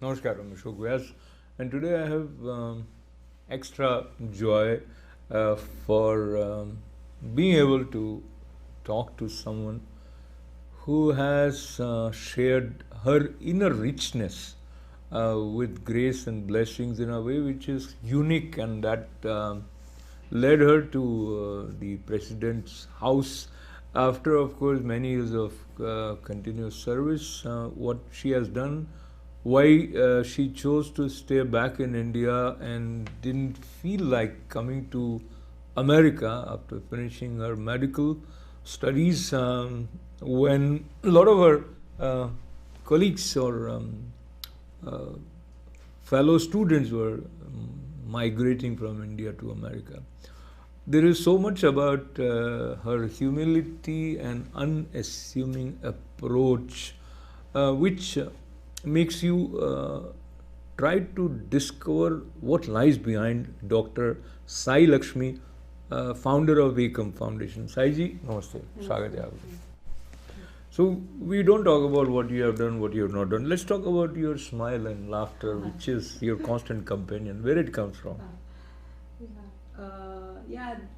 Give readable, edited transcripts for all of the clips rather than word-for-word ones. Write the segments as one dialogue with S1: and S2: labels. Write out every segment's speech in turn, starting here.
S1: Namaskar, I'm Ashok Vyas, and today I have extra joy for being able to talk to someone who has shared her inner richness with grace and blessings in a way which is unique, and that led her to the president's house after, of course, many years of continuous service. What she has done, why she chose to stay back in India and didn't feel like coming to America after finishing her medical studies, when a lot of her colleagues or uh, fellow students were migrating from India to America. There is so much about her humility and unassuming approach, which makes you try to discover what lies behind Dr. Sai Lakshmi, founder of Ekam Foundation. Sai ji, namaste. Swagat hai aapka. So we don't talk about what you have done, what you have not done. Let's talk about your smile and laughter, which is your constant companion. Where it comes from?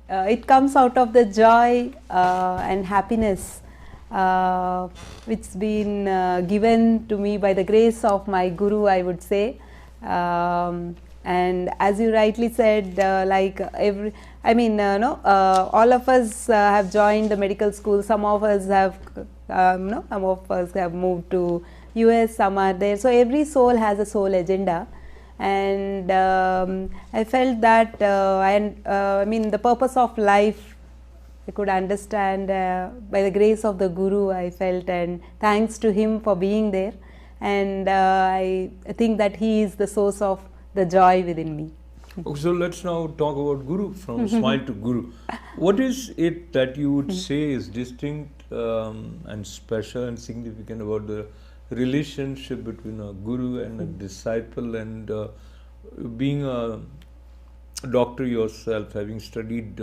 S2: It comes out of the joy and happiness which been given to me by the grace of my Guru, I would say. And as you rightly said, all of us have joined the medical school. Some of us have, some of us have moved to US. Some are there. So every soul has a soul agenda. And I felt that the purpose of life I could understand by the grace of the Guru, I felt, and thanks to him for being there. And I think that he is the source of the joy within me.
S1: Okay, so let's now talk about Guru, from smile to Guru. What is it that you would say is distinct and special and significant about the relationship between a Guru and a disciple, and being a doctor yourself, having studied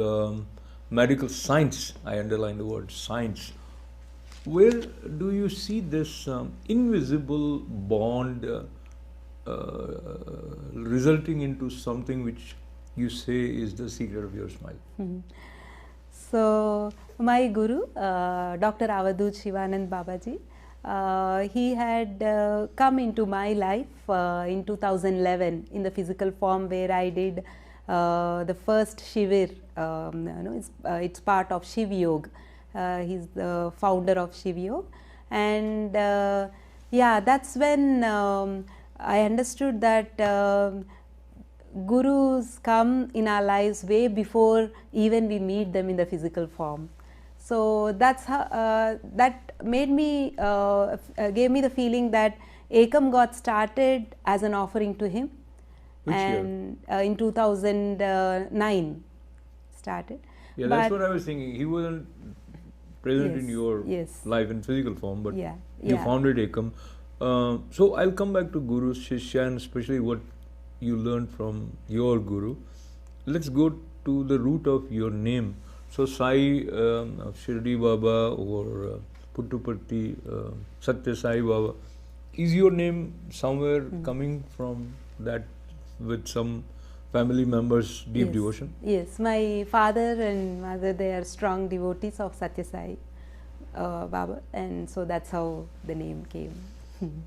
S1: medical science, I underline the word science, where do you see this invisible bond resulting into something which you say is the secret of your smile?
S2: So my Guru, Dr. Avadut Shivanand Babaji, he had come into my life in 2011 in the physical form, where I did the first Shivir. It's part of Shiv Yoga. He's the founder of Shiv Yoga, and that's when I understood that Gurus come in our lives way before even we meet them in the physical form. So that's how that made me gave me the feeling that Ekam got started as an offering to him.
S1: Which
S2: and in 2009 started.
S1: Yeah, that's what I was thinking. He wasn't present in your life in physical form, but you founded Ekam. So I'll come back to Guru, Shishya, and especially what you learned from your Guru. Let's go to the root of your name. So Sai Shirdi Baba or Puttupatti Satya Sai Baba, is your name somewhere coming from that, with some family members' deep devotion?
S2: Yes, my father and mother, they are strong devotees of Satya Sai Baba, and so that's how the name came.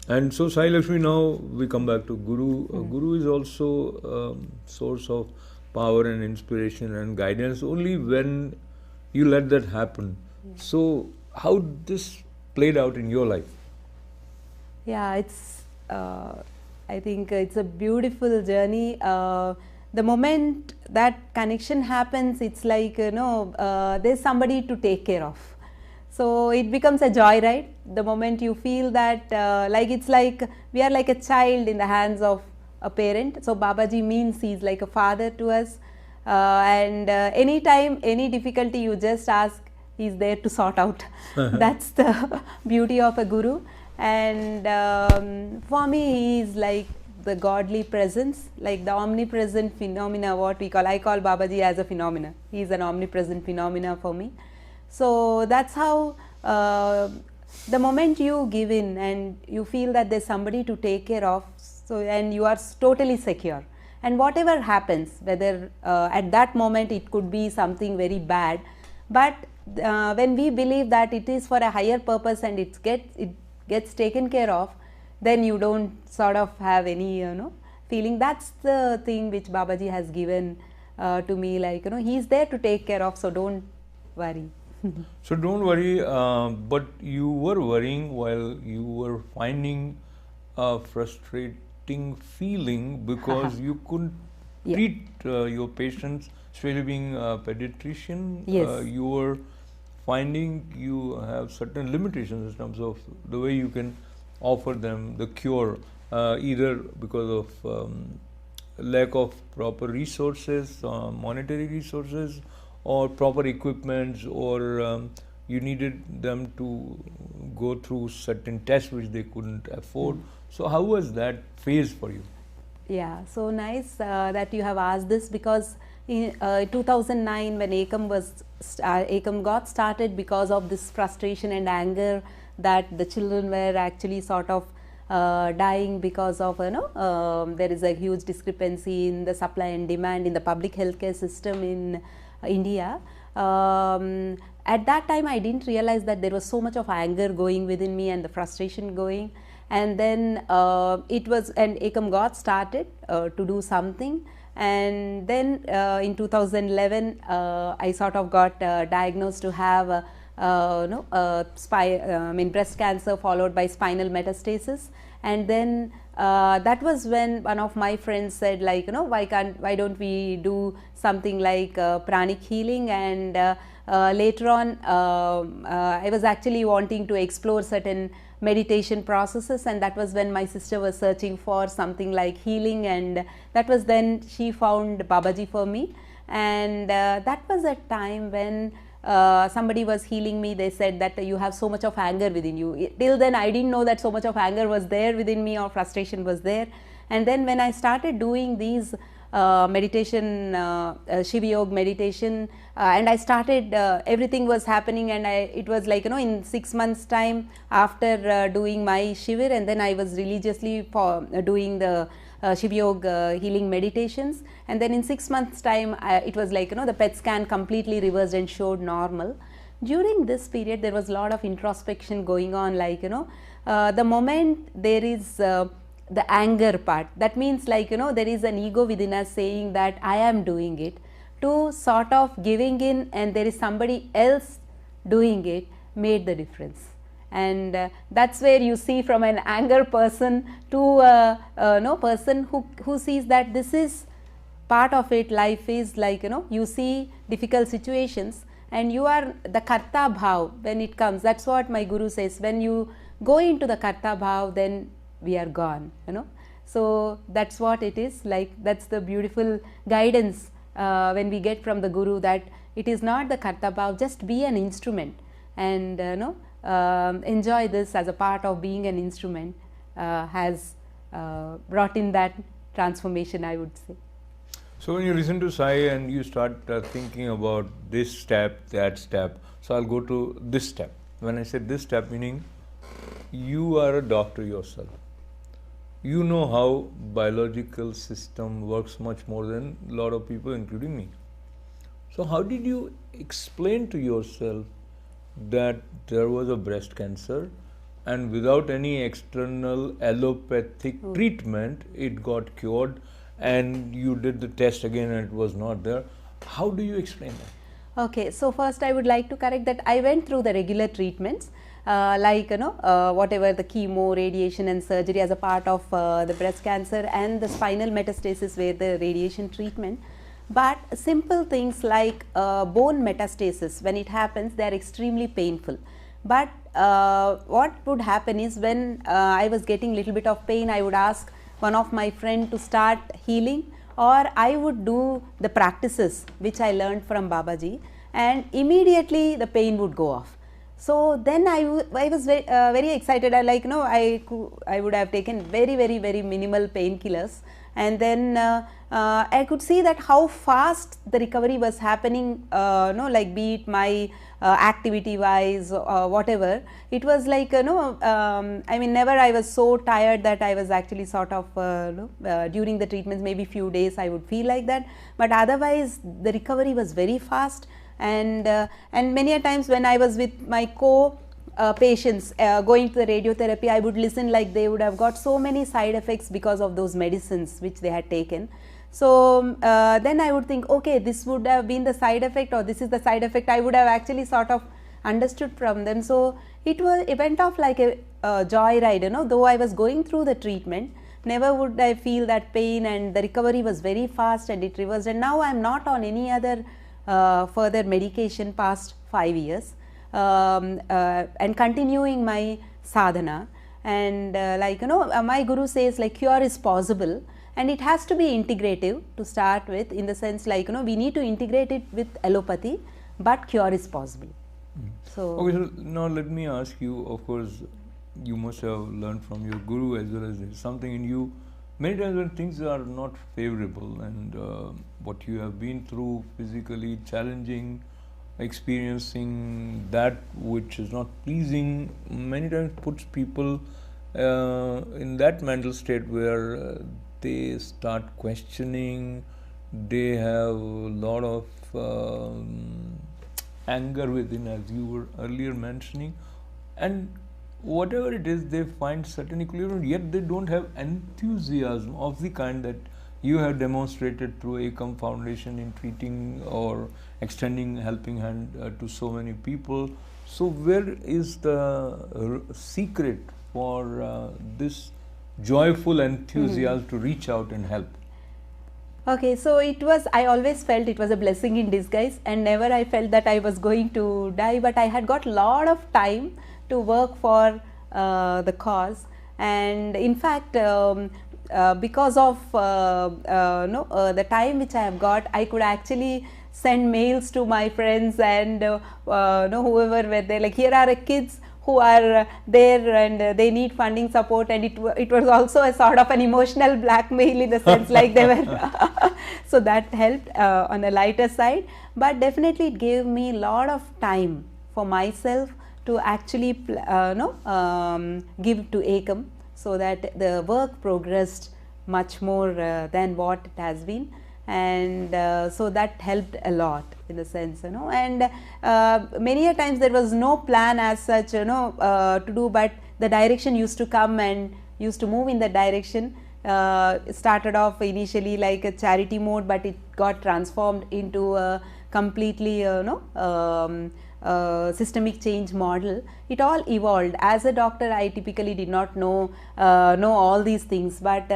S1: And so Sai Lakshmi, now we come back to Guru. Guru is also source of power and inspiration and guidance only when you let that happen. So how this played out in your life?
S2: Yeah, it's I think it's a beautiful journey. The moment that connection happens, it's like, there's somebody to take care of. So it becomes a joyride. The moment you feel that, it's like we are like a child in the hands of a parent. So Babaji means he's like a father to us. And anytime, any difficulty you just ask, he's there to sort out. That's the beauty of a Guru. And for me, he is like the godly presence, like the omnipresent phenomena, what we call, I call Babaji as a phenomena. He is an omnipresent phenomena for me. So that's how the moment you give in and you feel that there's somebody to take care of, so and you are totally secure, and whatever happens, whether at that moment it could be something very bad, but when we believe that it is for a higher purpose and it gets taken care of, then you don't sort of have any feeling. That's the thing which Babaji has given to me, like he's there to take care of, so don't worry.
S1: So don't worry, but you were worrying while you were finding a frustrating feeling because you couldn't treat your patients, especially being a pediatrician.
S2: Yes.
S1: You were finding you have certain limitations in terms of the way you can offer them the cure, either because of lack of proper resources, monetary resources, or proper equipments, or you needed them to go through certain tests which they couldn't afford. So how was that phase for you?
S2: Yeah, so nice that you have asked this, because in 2009 when Ekam got started, because of this frustration and anger that the children were actually sort of dying because of there is a huge discrepancy in the supply and demand in the public healthcare system in India. At that time I didn't realize that there was so much of anger going within me and the frustration going, and then Ekam got started to do something, and then in 2011 I sort of got diagnosed to have breast cancer followed by spinal metastasis, and then that was when one of my friends said, like why don't we do something like pranic healing, and later on I was actually wanting to explore certain meditation processes, and that was when my sister was searching for something like healing, and that was then she found Babaji for me, and that was a time when somebody was healing me. They said that you have so much of anger within you. Till then I didn't know that so much of anger was there within me, or frustration was there. And then when I started doing these meditation, Shiva Yoga meditation, and I started, everything was happening, and it was like in 6 months time after doing my Shivir, and then I was religiously doing the Shiva Yoga healing meditations, and then in 6 months time it was like the PET scan completely reversed and showed normal. During this period there was a lot of introspection going on, like the moment there is the anger part, that means like there is an ego within us saying that I am doing it, to sort of giving in and there is somebody else doing it, made the difference. And that's where you see from an anger person to no person who sees that this is part of it. Life is like you see difficult situations and you are the karta bhav when it comes. That's what my guru says, when you go into the karta bhav, then we are gone, So that's what it is like. That's the beautiful guidance when we get from the guru, that it is not the karta bhav, just be an instrument, and enjoy this as a part of being an instrument, has brought in that transformation, I would say.
S1: So when you listen to Sai and you start thinking about this step, that step, so I'll go to this step. When I say this step, meaning you are a doctor yourself. You know how biological system works much more than a lot of people, including me. So how did you explain to yourself that there was a breast cancer and without any external allopathic treatment it got cured, and you did the test again and it was not there? How do you explain that?
S2: Okay, so first I would like to correct that I went through the regular treatments, like whatever the chemo, radiation and surgery as a part of the breast cancer, and the spinal metastasis where the radiation treatment. But simple things like bone metastasis, when it happens, they are extremely painful. But what would happen is, when I was getting little bit of pain, I would ask one of my friend to start healing, or I would do the practices which I learned from Babaji, and immediately the pain would go off. So then I was very excited. I would have taken very minimal painkillers, and then I could see that how fast the recovery was happening, like be it my activity wise, whatever. It was like, I mean, never I was so tired that I was actually sort of, during the treatments, maybe few days I would feel like that, but otherwise the recovery was very fast. And many a times when I was with my patients going to the radiotherapy, I would listen like they would have got so many side effects because of those medicines which they had taken. So then I would think, okay, this would have been the side effect, or this is the side effect. I would have actually sort of understood from them. So it went off like a joyride, though I was going through the treatment, never would I feel that pain, and the recovery was very fast and it reversed. And now I am not on any other further medication past 5 years, and continuing my sadhana. And my guru says like cure is possible, and it has to be integrative to start with, in the sense like we need to integrate it with allopathy, but cure is possible. So
S1: okay, so now let me ask you, of course you must have learned from your guru as well as there's something in you. Many times when things are not favorable, and what you have been through physically challenging, experiencing that which is not pleasing, many times puts people in that mental state where they start questioning, they have a lot of anger within, as you were earlier mentioning, and whatever it is, they find certain equilibrium, yet they don't have enthusiasm of the kind that you have demonstrated through Ekam Foundation in treating or extending helping hand to so many people. So where is the secret for this joyful enthusiasm to reach out and help?
S2: okay, so I always felt it was a blessing in disguise, and never I felt that I was going to die, but I had got lot of time to work for the cause. And in fact, because of the time which I have got, I could actually send mails to my friends and whoever were there, like here are kids who are there and they need funding support, and it was also a sort of an emotional blackmail, in the sense like they were so that helped on a lighter side. But definitely it gave me a lot of time for myself to actually give to Ekam, so that the work progressed much more than what it has been. And so that helped a lot, in the sense, and many a times there was no plan as such, to do, but the direction used to come and used to move in that direction. It started off initially like a charity mode, but it got transformed into a completely systemic change model. It all evolved. As a doctor, I typically did not know all these things, but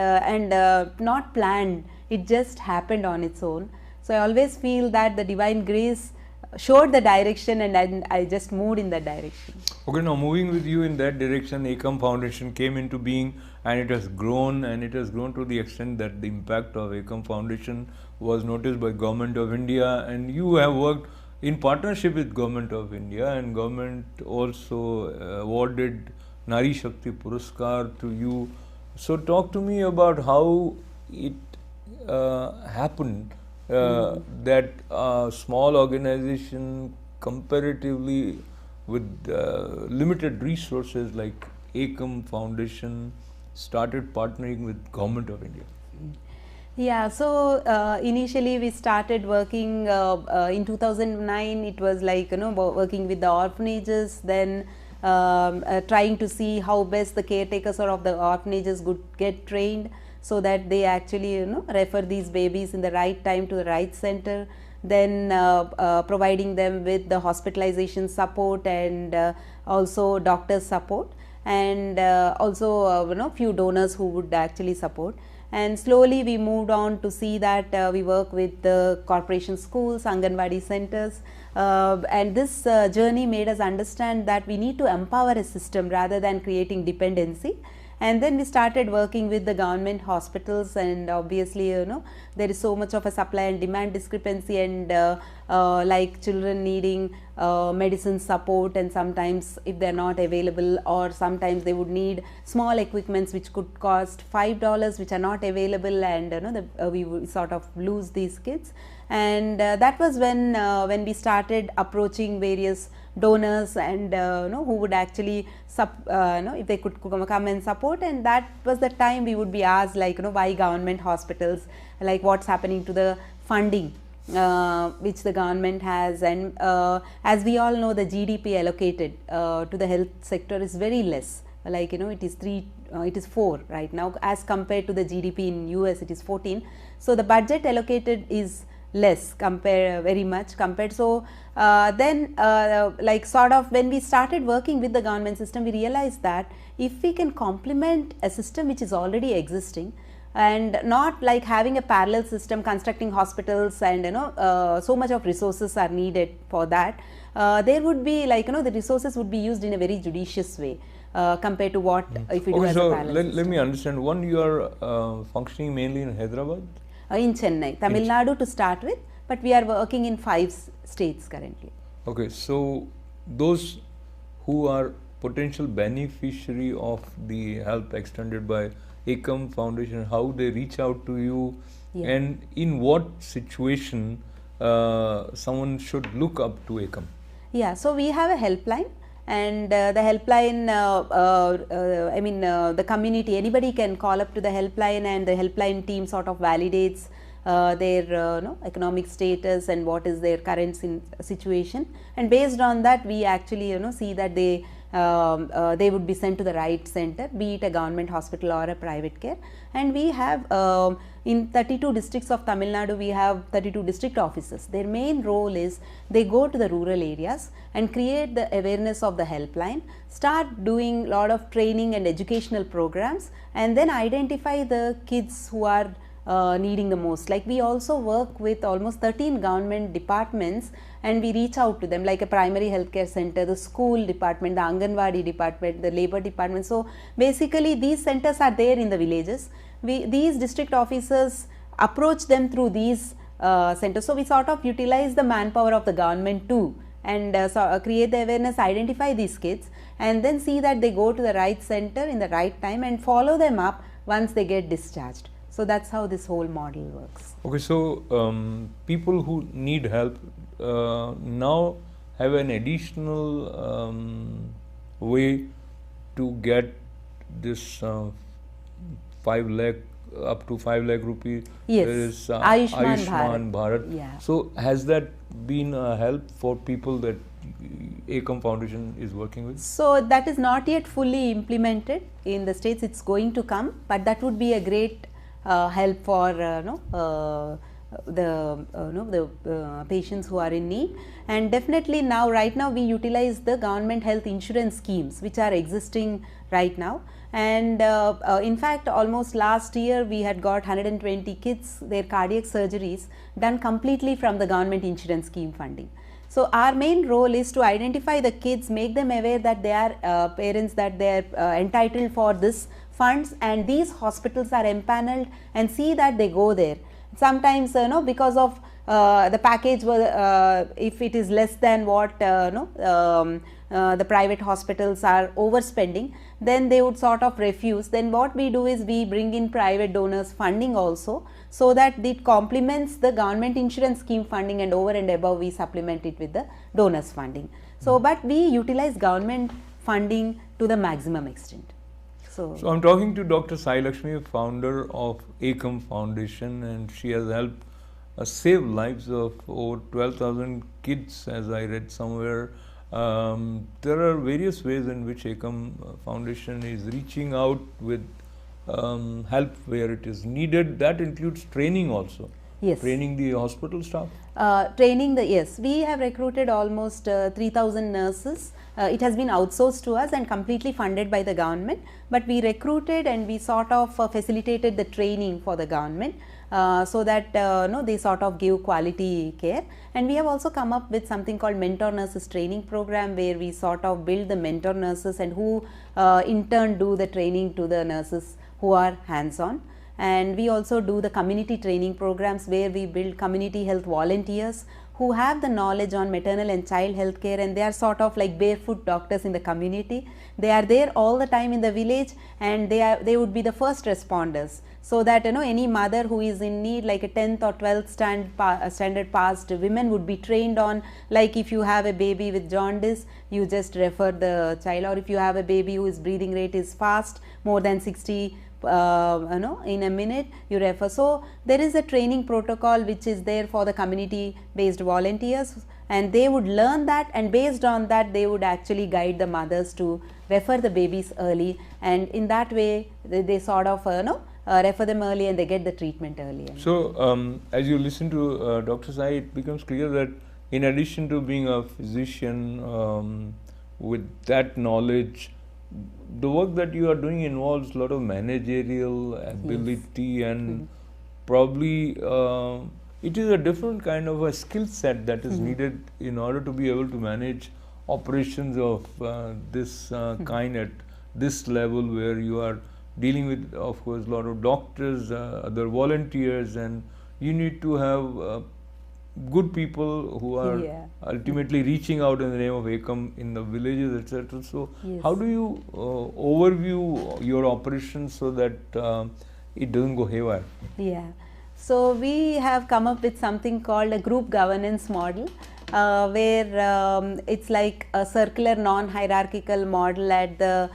S2: not planned. It just happened on its own. So I always feel that the divine grace showed the direction, and I just moved in that direction.
S1: Okay, now moving with you in that direction, Ekam Foundation came into being, and it has grown, and it has grown to the extent that the impact of Ekam Foundation was noticed by Government of India, and you have worked in partnership with Government of India, and government also awarded Nari Shakti Puraskar to you. So talk to me about how it happened that a small organization comparatively with limited resources like Ekam Foundation started partnering with Government of India.
S2: Yeah, so initially we started working in 2009. It was like working with the orphanages, then trying to see how best the caretakers of the orphanages could get trained, so that they actually refer these babies in the right time to the right center, then providing them with the hospitalization support and also doctor's support, and also few donors who would actually support. And slowly we moved on to see that we work with the corporation schools, Anganwadi centers, and this journey made us understand that we need to empower a system rather than creating dependency. And then we started working with the government hospitals, and obviously, there is so much of a supply and demand discrepancy, and like children needing medicine support, and sometimes if they are not available, or sometimes they would need small equipments which could cost $5 which are not available, and we would sort of lose these kids. And that was when we started approaching various donors, and who would actually if they could come and support. And that was the time we would be asked, like, why government hospitals, like what's happening to the funding which the government has. And as we all know, the GDP allocated to the health sector is very less, like it is 4 right now, as compared to the GDP in US it is 14. So the budget allocated is less, very much compared. So then like sort of when we started working with the government system, we realized that if we can complement a system which is already existing, and not like having a parallel system, constructing hospitals, and so much of resources are needed for that, there would be like the resources would be used in a very judicious way compared to what if we do as a parallel system.
S1: Let me understand. One, you are functioning mainly in Hyderabad?
S2: In Chennai, Tamil Nadu to start with, but we are working in 5 states currently.
S1: Okay, so those who are potential beneficiary of the help extended by Ekam Foundation, how they reach out to you, and in what situation someone should look up to Ekam?
S2: Yeah, so we have a helpline, and the helpline, the community, anybody can call up to the helpline, and the helpline team sort of validates their economic status and what is their current situation, and based on that we actually see that they would be sent to the right center, be it a government hospital or a private care. And we have in 32 districts of Tamil Nadu, we have 32 district officers. Their main role is they go to the rural areas and create the awareness of the helpline, start doing lot of training and educational programs, and then identify the kids who are needing the most. Like we also work with almost 13 government departments, and we reach out to them, like a primary healthcare center, the school department, the Anganwadi department, the labor department. So basically these centers are there in the villages. These district officers approach them through these centers. So we sort of utilize the manpower of the government too, and create the awareness, identify these kids, and then see that they go to the right center in the right time, and follow them up once they get discharged. So that's how this whole model works.
S1: Okay, so people who need help now have an additional way to get this 5 lakh, up to 5 lakh rupees.
S2: Yes,
S1: there is
S2: Ayushman
S1: Bharat.
S2: Yeah.
S1: So has that been a help for people that Ekam Foundation is working with?
S2: So that is not yet fully implemented in the states. It's going to come, but that would be a great help for the patients who are in need. And definitely now, right now we utilize the government health insurance schemes which are existing right now. And in fact, almost last year we had got 120 kids, their cardiac surgeries done completely from the government insurance scheme funding. So our main role is to identify the kids, make them aware that they are parents, that they are entitled for this funds, and these hospitals are empaneled, and see that they go there. Sometimes because of the package, if it is less than what the private hospitals are overspending, then they would sort of refuse. Then what we do is we bring in private donors funding also, so that it complements the government insurance scheme funding, and over and above we supplement it with the donors funding. So but we utilize government funding to the maximum extent. So
S1: I'm talking to Dr. Sai Lakshmi, founder of Ekam Foundation, and she has helped save lives of over 12,000 kids, as I read somewhere. There are various ways in which Ekam Foundation is reaching out with help where it is needed. That includes training also.
S2: Yes.
S1: training the hospital staff?
S2: Yes, we have recruited almost 3,000 nurses. It has been outsourced to us and completely funded by the government, but we recruited and we sort of facilitated the training for the government, so that no, they sort of give quality care. And we have also come up with something called mentor nurses training program, where we sort of build the mentor nurses and who in turn do the training to the nurses who are hands on. And we also do the community training programs, where we build community health volunteers who have the knowledge on maternal and child health care, and they are sort of like barefoot doctors in the community. They are there all the time in the village, and they would be the first responders, so that any mother who is in need, like a 10th or 12th standard passed women would be trained on, like if you have a baby with jaundice, you just refer the child, or if you have a baby whose breathing rate is fast, more than 60 in a minute, you refer. So there is a training protocol which is there for the community based volunteers, and they would learn that, and based on that they would actually guide the mothers to refer the babies early, and in that way they sort of refer them early and they get the treatment early.
S1: So as you listen to Dr. Sai, it becomes clear that in addition to being a physician with that knowledge, the work that you are doing involves a lot of managerial ability. Yes. And probably it is a different kind of a skill set that is needed in order to be able to manage operations of this kind at this level, where you are dealing with, of course, a lot of doctors, other volunteers, and you need to have good people who are ultimately reaching out in the name of AICUM in the villages, etc. So, how do you overview your operations so that it doesn't go haywire?
S2: Yeah. So, we have come up with something called a group governance model, where it's like a circular non-hierarchical model at the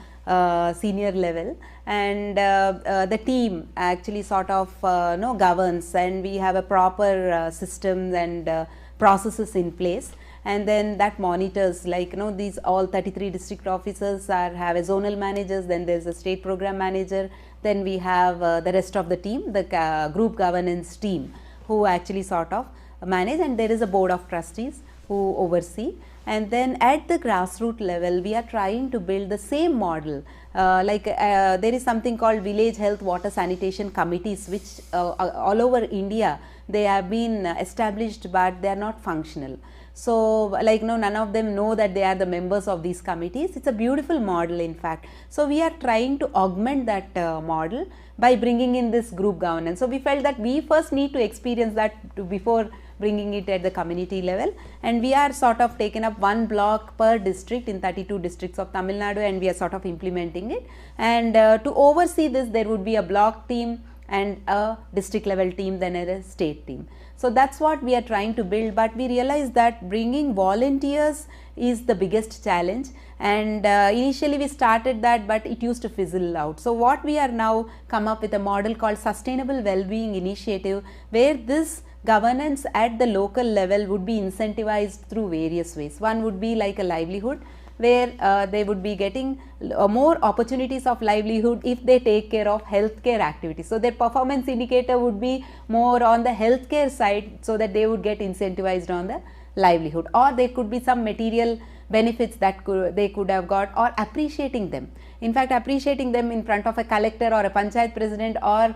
S2: senior level, and the team actually sort of governs, and we have a proper systems and processes in place, and then that monitors, like these all 33 district officers have a zonal managers, then there's a state program manager, then we have the rest of the team, the group governance team, who actually sort of manage, and there is a board of trustees who oversee. And then at the grassroots level, we are trying to build the same model. There is something called village health water sanitation committees, which all over India they have been established, but they are not functional. So none of them know that they are the members of these committees. It's a beautiful model, in fact. So we are trying to augment that model by bringing in this group governance. So we felt that we first need to experience that before bringing it at the community level, and we are sort of taken up one block per district in 32 districts of Tamil Nadu, and we are sort of implementing it. And to oversee this, there would be a block team and a district level team, then a state team. So that's what we are trying to build, but we realize that bringing volunteers is the biggest challenge, and initially we started that, but it used to fizzle out. So what we are now come up with a model called Sustainable Wellbeing Initiative, where this governance at the local level would be incentivized through various ways. One would be like a livelihood, where they would be getting more opportunities of livelihood if they take care of healthcare activities. So their performance indicator would be more on the healthcare side, so that they would get incentivized on the livelihood, or there could be some material benefits that they could have got, or appreciating them. In fact, appreciating them in front of a collector or a panchayat president or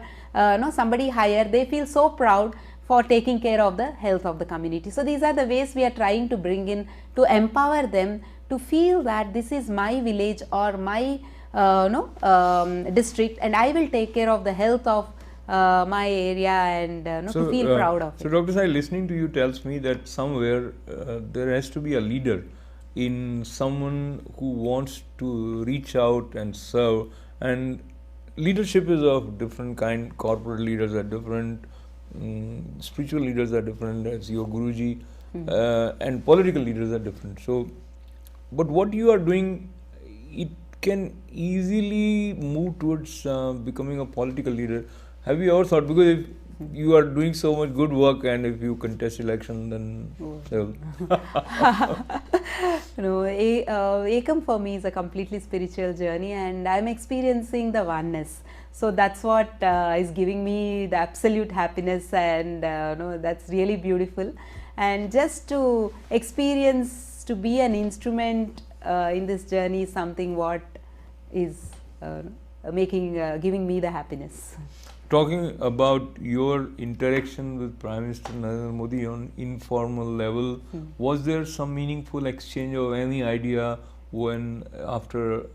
S2: somebody higher, they feel so proud for taking care of the health of the community. So these are the ways we are trying to bring in, to empower them to feel that this is my village or my district, and I will take care of the health of my area, and to feel proud of it.
S1: So Dr. Sai, listening to you tells me that somewhere there has to be a leader in someone who wants to reach out and serve, and leadership is of different kind. Corporate leaders are different, spiritual leaders are different, as your Guruji, and political leaders are different. So, but what you are doing, it can easily move towards becoming a political leader. Have you ever thought, because if you are doing so much good work, and if you contest election, then AICUM
S2: for me is a completely spiritual journey, and I am experiencing the oneness. So that's what is giving me the absolute happiness, and no, that's really beautiful. And just to experience to be an instrument in this journey is something what is giving me the happiness.
S1: Talking about your interaction with Prime Minister Narendra Modi on informal level, was there some meaningful exchange of any idea when after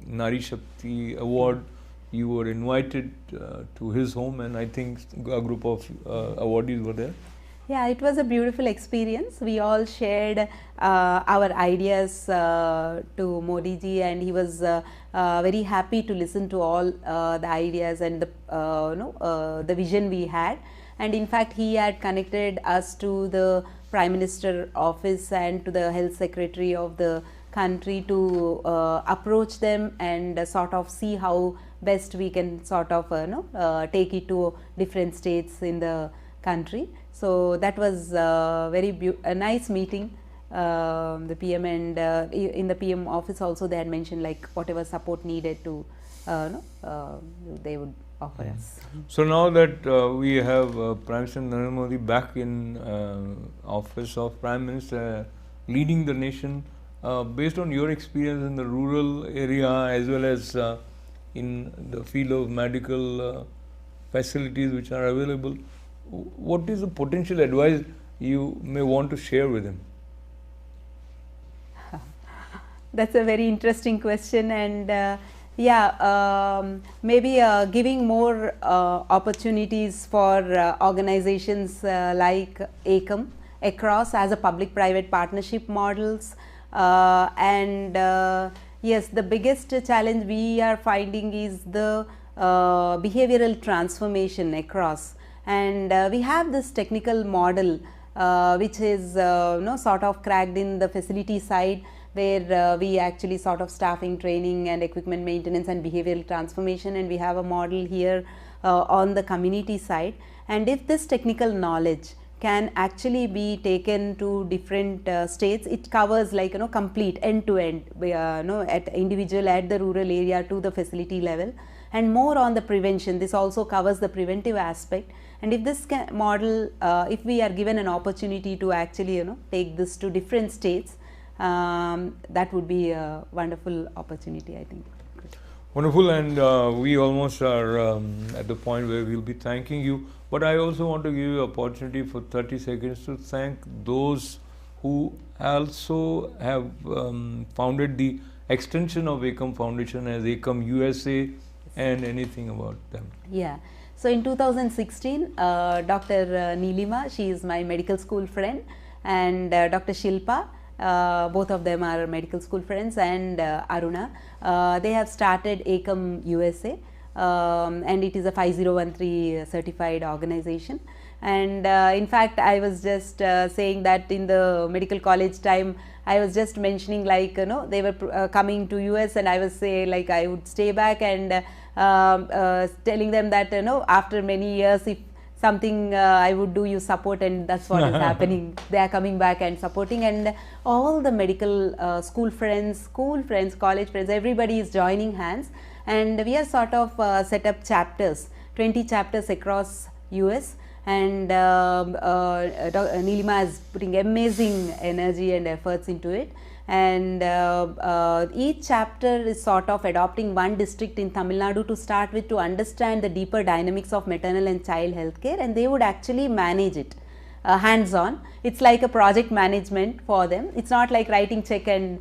S1: Nari Shakti award you were invited to his home, and I think a group of awardees were there?
S2: Yeah, it was a beautiful experience. We all shared our ideas to Modi ji, and he was very happy to listen to all the ideas and the vision we had. And in fact, he had connected us to the Prime Minister office and to the Health Secretary of the country to approach them and sort of see how best we can sort of take it to different states in the country. So that was a nice meeting. The PM and in the PM office also they had mentioned like whatever support needed to they would offer us.
S1: So now that we have Prime Minister Narendra Modi back in office of Prime Minister leading the nation, based on your experience in the rural area as well as in the field of medical facilities which are available, what is the potential advice you may want to share with him?
S2: That's a very interesting question, and maybe giving more opportunities for organizations like ACOM across as a public-private partnership models, yes, the biggest challenge we are finding is the behavioral transformation across. And we have this technical model which is sort of cracked in the facility side, where we actually sort of staffing, training and equipment maintenance and behavioral transformation, and we have a model here on the community side. And if this technical knowledge can actually be taken to different states, it covers like complete end to end, at individual, at the rural area to the facility level, and more on the prevention. This also covers the preventive aspect. And if this model, if we are given an opportunity to actually take this to different states, that would be a wonderful opportunity, I think.
S1: Wonderful, and we almost are at the point where we'll be thanking you. But I also want to give you an opportunity for 30 seconds to thank those who also have founded the extension of ACOM Foundation as ACOM USA, and anything about them.
S2: Yeah. So in 2016, Dr. Neelima, she is my medical school friend, and Dr. Shilpa, both of them are medical school friends, and Aruna, they have started ACOM USA, and it is a 5013 certified organization. And in fact, I was just saying that in the medical college time, I was just mentioning like they were coming to US, and I was say like I would stay back and telling them that after many years, if something I would do, you support, and that's what is happening. They are coming back and supporting, and all the medical school friends, college friends, everybody is joining hands, and we are sort of set up chapters, 20 chapters across US. And Neelima is putting amazing energy and efforts into it, and each chapter is sort of adopting one district in Tamil Nadu to start with, to understand the deeper dynamics of maternal and child health care, and they would actually manage it hands on. It's like a project management for them. It's not like writing check and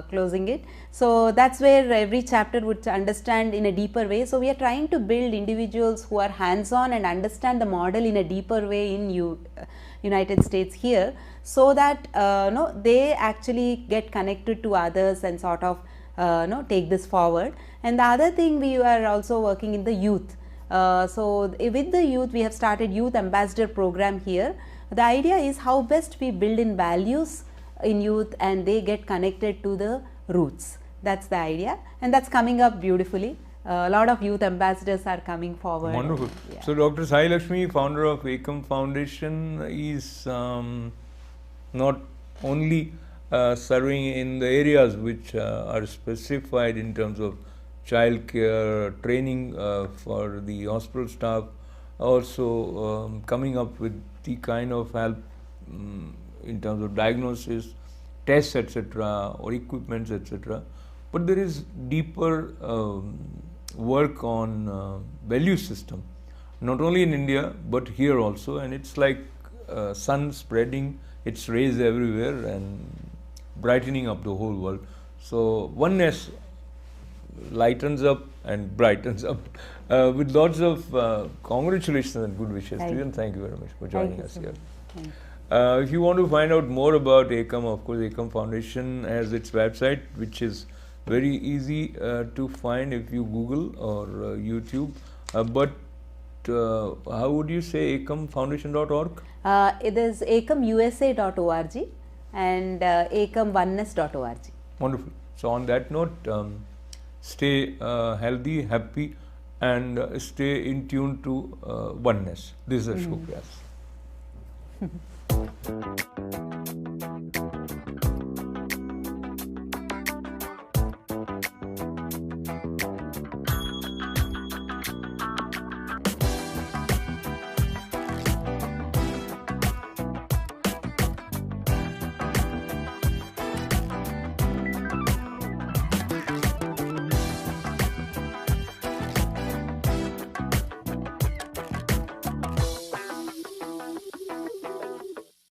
S2: closing it. So that's where every chapter would understand in a deeper way. So we are trying to build individuals who are hands on and understand the model in a deeper way in United States here, so that they actually get connected to others and sort of take this forward. And the other thing, we are also working in the youth. So with the youth, we have started Youth Ambassador program here. The idea is how best we build in values in youth and they get connected to the roots. That's the idea, and that's coming up beautifully. A lot of youth ambassadors are coming forward.
S1: Wonderful. Yeah. So Dr. Sai Lakshmi, founder of ACOM Foundation, is not only serving in the areas which are specified in terms of child care, training for the hospital staff, also coming up with the kind of help in terms of diagnosis, tests, etc., or equipments, etc. But there is deeper work on value system, not only in India but here also, and it's like sun spreading its rays everywhere and brightening up the whole world. So oneness lightens up and brightens up. With lots of congratulations and good wishes to you, and thank you very much for joining us here. If you want to find out more about ACOM, of course, ACOM Foundation has its website, which is very easy to find if you Google or YouTube. But how would you say acomfoundation.org?
S2: It is acomusa.org and acomonness.org.
S1: Wonderful. So on that note, stay healthy, happy, and stay in tune to oneness. This is Ashok Vyas.